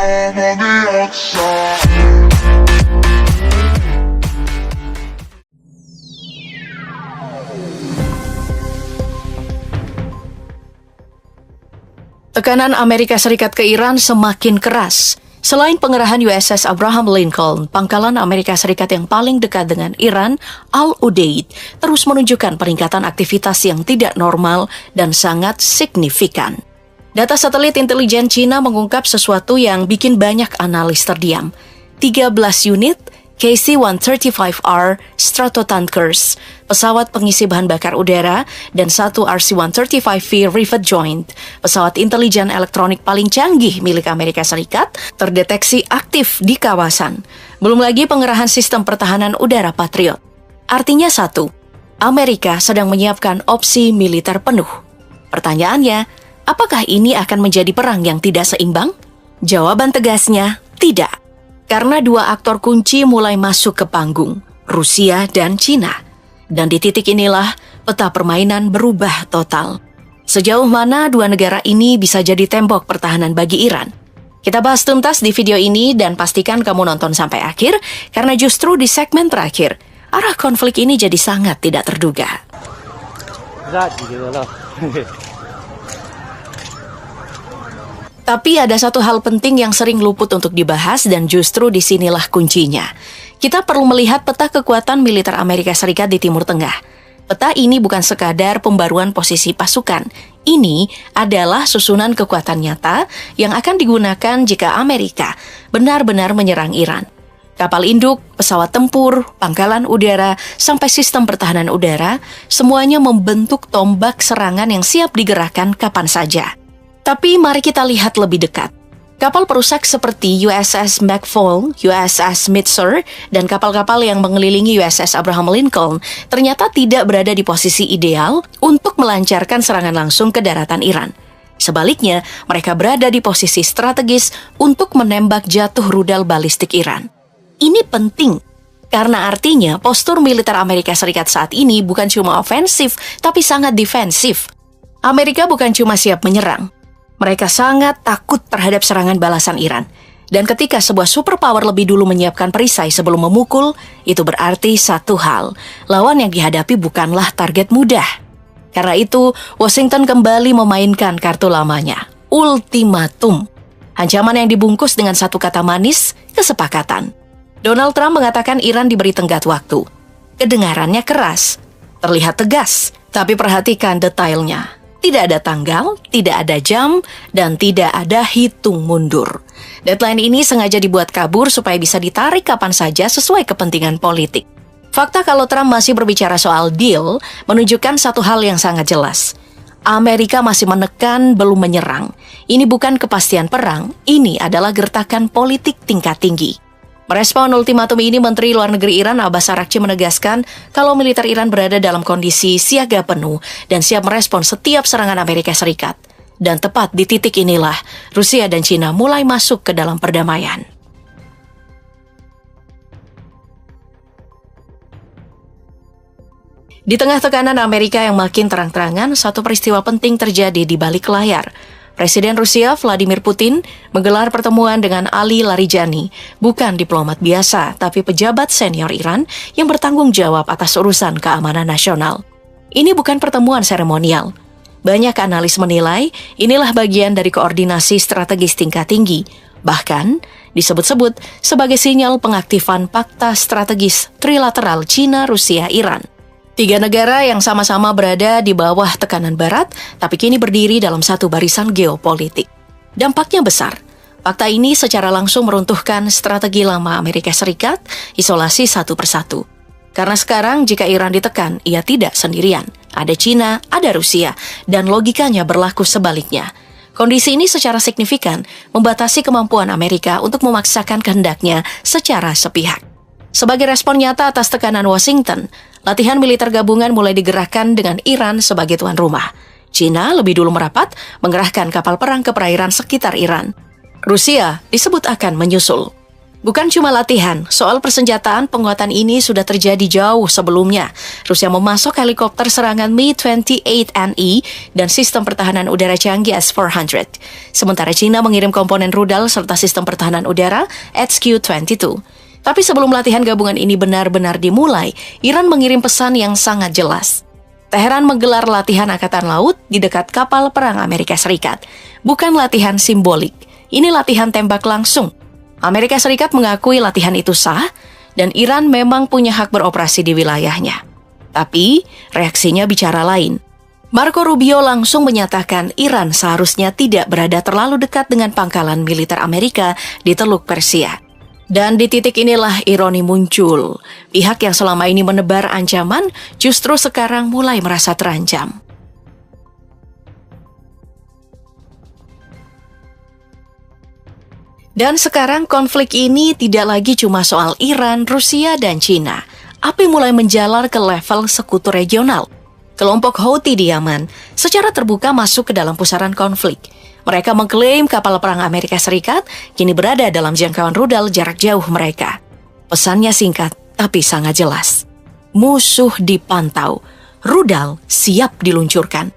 on the outside. Tekanan Amerika Serikat ke Iran semakin keras. Selain pengerahan USS Abraham Lincoln, pangkalan Amerika Serikat yang paling dekat dengan Iran, Al-Udeid, terus menunjukkan peningkatan aktivitas yang tidak normal dan sangat signifikan. Data satelit intelijen Cina mengungkap sesuatu yang bikin banyak analis terdiam. 13 unit KC-135R Stratotankers, pesawat pengisi bahan bakar udara, dan satu RC-135V Rivet Joint, pesawat intelijen elektronik paling canggih milik Amerika Serikat, terdeteksi aktif di kawasan. Belum lagi pengerahan sistem pertahanan udara Patriot. Artinya satu, Amerika sedang menyiapkan opsi militer penuh. Pertanyaannya, apakah ini akan menjadi perang yang tidak seimbang? Jawaban tegasnya, tidak. Karena dua aktor kunci mulai masuk ke panggung, Rusia dan Cina. Dan di titik inilah peta permainan berubah total. Sejauh mana dua negara ini bisa jadi tembok pertahanan bagi Iran? Kita bahas tuntas di video ini dan pastikan kamu nonton sampai akhir, karena justru di segmen terakhir, arah konflik ini jadi sangat tidak terduga. Tapi ada satu hal penting yang sering luput untuk dibahas dan justru disinilah kuncinya. Kita perlu melihat peta kekuatan militer Amerika Serikat di Timur Tengah. Peta ini bukan sekadar pembaruan posisi pasukan. Ini adalah susunan kekuatan nyata yang akan digunakan jika Amerika benar-benar menyerang Iran. Kapal induk, pesawat tempur, pangkalan udara, sampai sistem pertahanan udara, semuanya membentuk tombak serangan yang siap digerakkan kapan saja. Tapi mari kita lihat lebih dekat. Kapal perusak seperti USS McFaul, USS Mitchell, dan kapal-kapal yang mengelilingi USS Abraham Lincoln ternyata tidak berada di posisi ideal untuk melancarkan serangan langsung ke daratan Iran. Sebaliknya, mereka berada di posisi strategis untuk menembak jatuh rudal balistik Iran. Ini penting, karena artinya postur militer Amerika Serikat saat ini bukan cuma ofensif, tapi sangat defensif. Amerika bukan cuma siap menyerang, mereka sangat takut terhadap serangan balasan Iran. Dan ketika sebuah superpower lebih dulu menyiapkan perisai sebelum memukul, itu berarti satu hal, lawan yang dihadapi bukanlah target mudah. Karena itu, Washington kembali memainkan kartu lamanya, ultimatum. Ancaman yang dibungkus dengan satu kata manis, kesepakatan. Donald Trump mengatakan Iran diberi tenggat waktu. Kedengarannya keras, terlihat tegas, tapi perhatikan detailnya. Tidak ada tanggal, tidak ada jam, dan tidak ada hitung mundur. Deadline ini sengaja dibuat kabur supaya bisa ditarik kapan saja sesuai kepentingan politik. Fakta kalau Trump masih berbicara soal deal menunjukkan satu hal yang sangat jelas. Amerika masih menekan, belum menyerang. Ini bukan kepastian perang, ini adalah gertakan politik tingkat tinggi. Merespon ultimatum ini, Menteri Luar Negeri Iran Abbas Araghchi menegaskan kalau militer Iran berada dalam kondisi siaga penuh dan siap merespon setiap serangan Amerika Serikat. Dan tepat di titik inilah, Rusia dan Cina mulai masuk ke dalam perdamaian. Di tengah tekanan Amerika yang makin terang-terangan, satu peristiwa penting terjadi di balik layar. Presiden Rusia Vladimir Putin menggelar pertemuan dengan Ali Larijani, bukan diplomat biasa, tapi pejabat senior Iran yang bertanggung jawab atas urusan keamanan nasional. Ini bukan pertemuan seremonial. Banyak analis menilai inilah bagian dari koordinasi strategis tingkat tinggi, bahkan disebut-sebut sebagai sinyal pengaktifan fakta strategis trilateral Cina, Rusia, Iran. Tiga negara yang sama-sama berada di bawah tekanan Barat, tapi kini berdiri dalam satu barisan geopolitik. Dampaknya besar. Fakta ini secara langsung meruntuhkan strategi lama Amerika Serikat, isolasi satu persatu. Karena sekarang jika Iran ditekan, ia tidak sendirian. Ada Cina, ada Rusia, dan logikanya berlaku sebaliknya. Kondisi ini secara signifikan membatasi kemampuan Amerika untuk memaksakan kehendaknya secara sepihak. Sebagai respon nyata atas tekanan Washington, latihan militer gabungan mulai digerakkan dengan Iran sebagai tuan rumah. Cina lebih dulu merapat mengerahkan kapal perang ke perairan sekitar Iran. Rusia disebut akan menyusul. Bukan cuma latihan, soal persenjataan penguatan ini sudah terjadi jauh sebelumnya. Rusia memasok helikopter serangan Mi-28NE dan sistem pertahanan udara canggih S-400. Sementara China mengirim komponen rudal serta sistem pertahanan udara HQ-22. Tapi sebelum latihan gabungan ini benar-benar dimulai, Iran mengirim pesan yang sangat jelas. Teheran menggelar latihan angkatan laut di dekat kapal perang Amerika Serikat. Bukan latihan simbolik, ini latihan tembak langsung. Amerika Serikat mengakui latihan itu sah dan Iran memang punya hak beroperasi di wilayahnya. Tapi reaksinya bicara lain. Marco Rubio langsung menyatakan Iran seharusnya tidak berada terlalu dekat dengan pangkalan militer Amerika di Teluk Persia. Dan di titik inilah ironi muncul. Pihak yang selama ini menebar ancaman justru sekarang mulai merasa terancam. Dan sekarang konflik ini tidak lagi cuma soal Iran, Rusia, dan China. Api mulai menjalar ke level sekutu regional. Kelompok Houthi di Yaman secara terbuka masuk ke dalam pusaran konflik. Mereka mengklaim kapal perang Amerika Serikat kini berada dalam jangkauan rudal jarak jauh mereka. Pesannya singkat tapi sangat jelas. Musuh dipantau, rudal siap diluncurkan.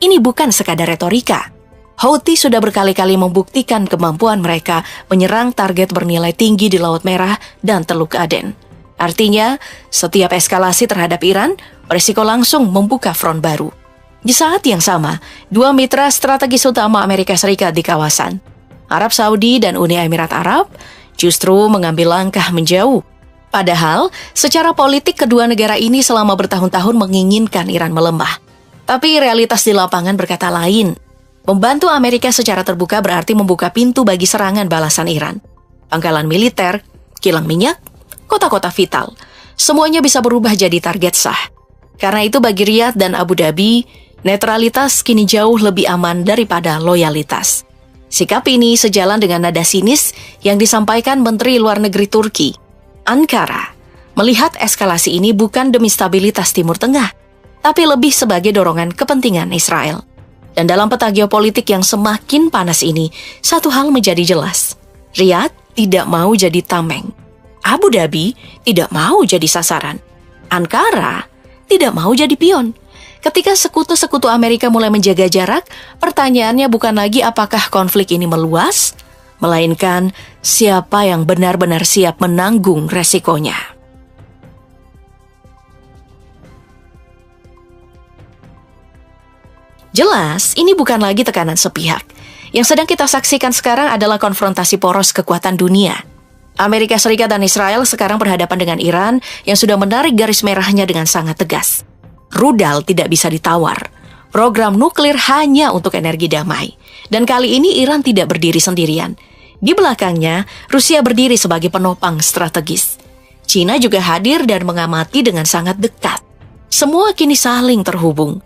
Ini bukan sekadar retorika. Houthi sudah berkali-kali membuktikan kemampuan mereka menyerang target bernilai tinggi di Laut Merah dan Teluk Aden. Artinya, setiap eskalasi terhadap Iran, berisiko langsung membuka front baru. Di saat yang sama, dua mitra strategis utama Amerika Serikat di kawasan, Arab Saudi dan Uni Emirat Arab, justru mengambil langkah menjauh. Padahal, secara politik kedua negara ini selama bertahun-tahun menginginkan Iran melemah. Tapi realitas di lapangan berkata lain. Membantu Amerika secara terbuka berarti membuka pintu bagi serangan balasan Iran. Pangkalan militer, kilang minyak, kota-kota vital, semuanya bisa berubah jadi target sah. Karena itu bagi Riyadh dan Abu Dhabi, netralitas kini jauh lebih aman daripada loyalitas. Sikap ini sejalan dengan nada sinis yang disampaikan Menteri Luar Negeri Turki. Ankara melihat eskalasi ini bukan demi stabilitas Timur Tengah, tapi lebih sebagai dorongan kepentingan Israel. Dan dalam peta geopolitik yang semakin panas ini, satu hal menjadi jelas. Riyadh tidak mau jadi tameng. Abu Dhabi tidak mau jadi sasaran. Ankara tidak mau jadi pion. Ketika sekutu-sekutu Amerika mulai menjaga jarak, pertanyaannya bukan lagi apakah konflik ini meluas, melainkan siapa yang benar-benar siap menanggung resikonya. Jelas, ini bukan lagi tekanan sepihak. Yang sedang kita saksikan sekarang adalah konfrontasi poros kekuatan dunia. Amerika Serikat dan Israel sekarang berhadapan dengan Iran yang sudah menarik garis merahnya dengan sangat tegas. Rudal tidak bisa ditawar. Program nuklir hanya untuk energi damai. Dan kali ini Iran tidak berdiri sendirian. Di belakangnya, Rusia berdiri sebagai penopang strategis. China juga hadir dan mengamati dengan sangat dekat. Semua kini saling terhubung.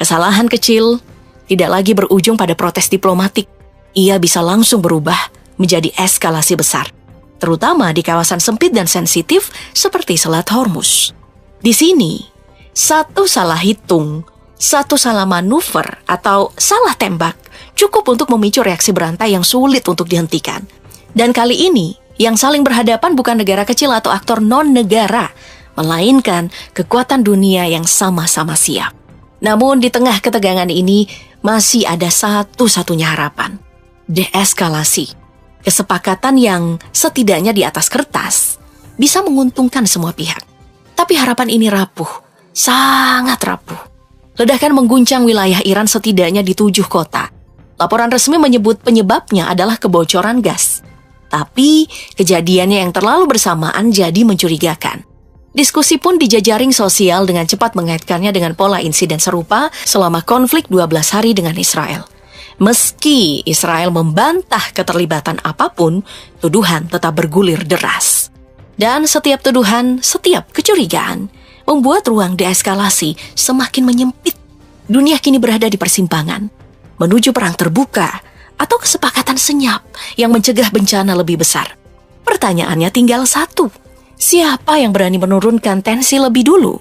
Kesalahan kecil tidak lagi berujung pada protes diplomatik. Ia bisa langsung berubah menjadi eskalasi besar, terutama di kawasan sempit dan sensitif seperti Selat Hormuz. Di sini, satu salah hitung, satu salah manuver atau salah tembak cukup untuk memicu reaksi berantai yang sulit untuk dihentikan. Dan kali ini, yang saling berhadapan bukan negara kecil atau aktor non-negara, melainkan kekuatan dunia yang sama-sama siap. Namun di tengah ketegangan ini masih ada satu-satunya harapan. Deeskalasi. Kesepakatan yang setidaknya di atas kertas bisa menguntungkan semua pihak. Tapi harapan ini rapuh. Sangat rapuh. Ledakan mengguncang wilayah Iran setidaknya di 7 kota. Laporan resmi menyebut penyebabnya adalah kebocoran gas. Tapi kejadiannya yang terlalu bersamaan jadi mencurigakan. Diskusi pun di jejaring sosial dengan cepat mengaitkannya dengan pola insiden serupa selama konflik 12 hari dengan Israel. Meski Israel membantah keterlibatan apapun, tuduhan tetap bergulir deras. Dan setiap tuduhan, setiap kecurigaan, membuat ruang deeskalasi semakin menyempit. Dunia kini berada di persimpangan, menuju perang terbuka atau kesepakatan senyap yang mencegah bencana lebih besar. Pertanyaannya tinggal satu. Siapa yang berani menurunkan tensi lebih dulu?